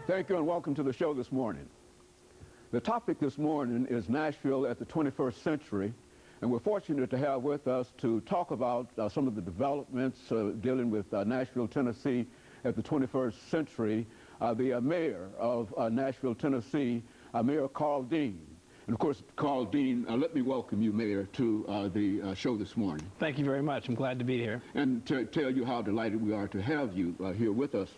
Thank you and welcome to the show this morning. The topic this morning is Nashville at the 21st century, and we're fortunate to have with us to talk about some of the developments dealing with Nashville, Tennessee at the 21st century, the mayor of Nashville, Tennessee, Mayor KDean. And of course, KDean, let me welcome you, Mayor, to the show this morning. Thank you very much. I'm glad to be here. And to tell you how delighted we are to have you here with us,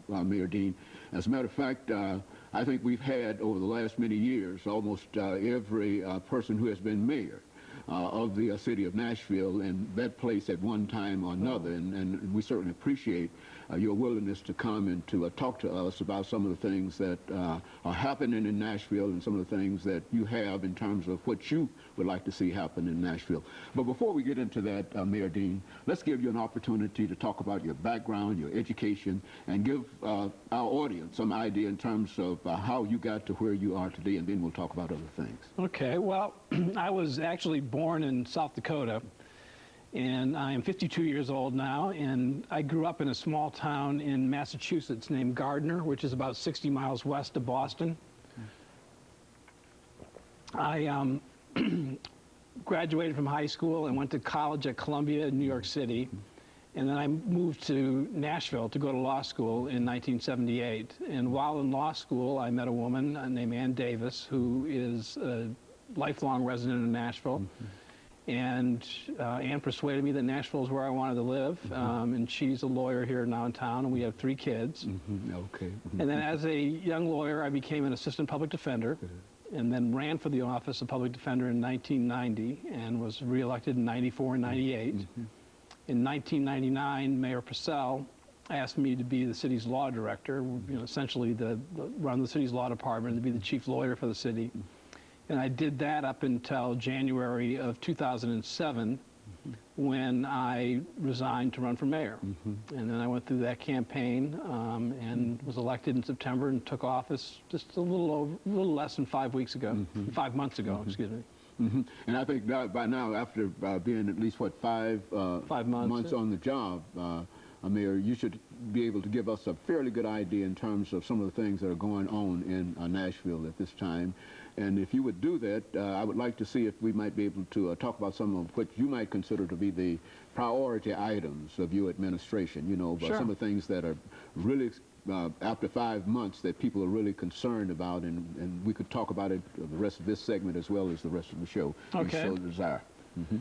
Mayor Dean. As a matter of fact, I think we've had over the last many years almost every person who has been mayor of the city of Nashville and that place at one time or another, and we certainly appreciate your willingness to come and to talk to us about some of the things that are happening in Nashville and some of the things that you have in terms of what you would like to see happen in Nashville. But before we get into that, Mayor Dean, let's give you an opportunity to talk about your background, your education, and give our audience some idea in terms of how you got to where you are today, and then we'll talk about other things. Okay, well, I was actually born in South Dakota, and I am 52 years old now, and I grew up in a small town in Massachusetts named Gardner, which is about 60 miles west of Boston. I graduated from high school and went to college at Columbia in New York City, and then I moved to Nashville to go to law school in 1978. And while in law school, I met a woman named Ann Davis, who is a lifelong resident of Nashville. And Ann persuaded me that Nashville is where I wanted to live, and she's a lawyer here now in town, and we have 3 kids. Okay. And then as a young lawyer, I became an assistant public defender, and then ran for the office of public defender in 1990, and was reelected in 94 and 98. In 1999, Mayor Purcell asked me to be the city's law director, essentially run the city's law department, and to be the chief lawyer for the city. And I did that up until January of 2007, when I resigned to run for mayor. And then I went through that campaign and was elected in September and took office just a little less than 5 weeks ago, 5 months ago, excuse me. And I think by now, after being at least, what, 5 months on the job, Mayor, you should be able to give us a fairly good idea in terms of some of the things that are going on in Nashville at this time. And if you would do that, I would like to see if we might be able to talk about some of what you might consider to be the priority items of your administration, some of the things that are really, after 5 months, that people are really concerned about, and we could talk about it the rest of this segment as well as the rest of the show. Okay. So desire.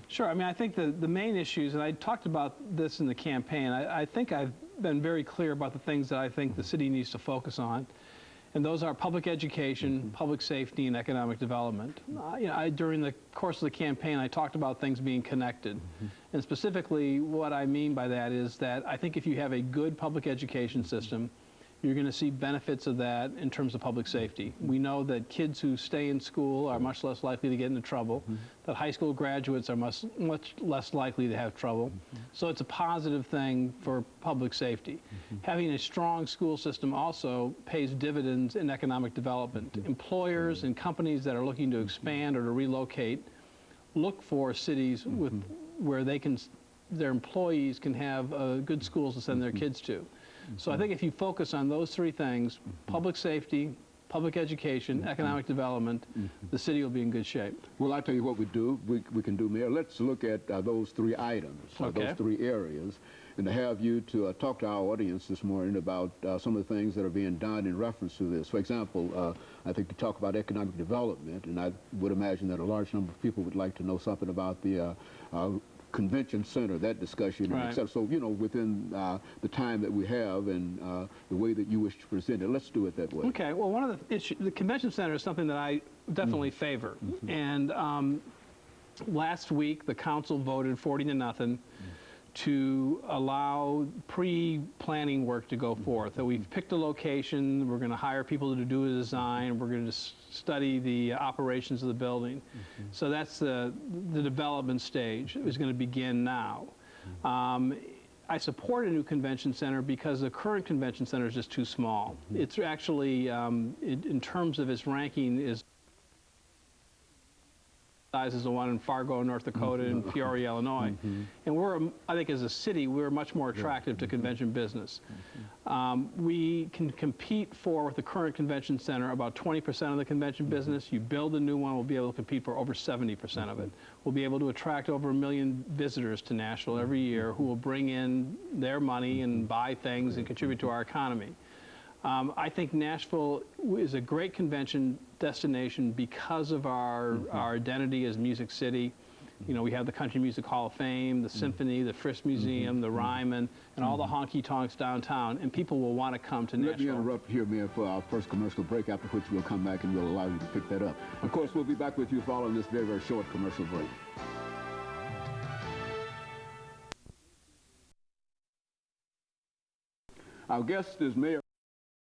Sure. I mean, I think the main issues, and I talked about this in the campaign, I think I've been very clear about the things that I think the city needs to focus on. And those are public education, public safety, and economic development. During the course of the campaign, I talked about things being connected. And specifically, what I mean by that is that I think if you have a good public education system, you're going to see benefits of that in terms of public safety. We know that kids who stay in school are much less likely to get into trouble, that high school graduates are much less likely to have trouble. So it's a positive thing for public safety. Having a strong school system also pays dividends in economic development. Employers and companies that are looking to expand or to relocate look for cities where their employees can have good schools to send their kids to. So I think if you focus on those 3 things, public safety, public education, economic development, the city will be in good shape. Well, I'll tell you what we can do, Mayor. Let's look at those 3 items, those 3 areas, and to have you to talk to our audience this morning about some of the things that are being done in reference to this. For example, I think you talk about economic development, and I would imagine that a large number of people would like to know something about the convention center, that discussion, right. Except so, within the time that we have and the way that you wish to present it, let's do it that way. Okay, well, one of the issues, the convention center is something that I definitely favor. And last week, the council voted 40-0 to allow pre-planning work to go forth. That we've picked a location, we're going to hire people to do a design, we're going to study the operations of the building. So that's the development stage. It is going to begin now. I support a new convention center because the current convention center is just too small. It's actually, in terms of its ranking, is size as the one in Fargo, North Dakota, and Peoria, Illinois. And we're, I think as a city, we're much more attractive to convention business. We can compete for, with the current convention center, about 20% of the convention business. You build a new one, we'll be able to compete for over 70% of it. We'll be able to attract over 1 million visitors to Nashville every year who will bring in their money and buy things and contribute to our economy. I think Nashville is a great convention destination because of our identity as Music City. You know, we have the Country Music Hall of Fame, the Symphony, the Frisch Museum, the Ryman, and all the honky-tonks downtown, and people will want to come to Nashville. Let me interrupt here, Mayor, for our first commercial break, after which we'll come back and we'll allow you to pick that up. Of course, we'll be back with you following this very, very short commercial break. Our guest is Mayor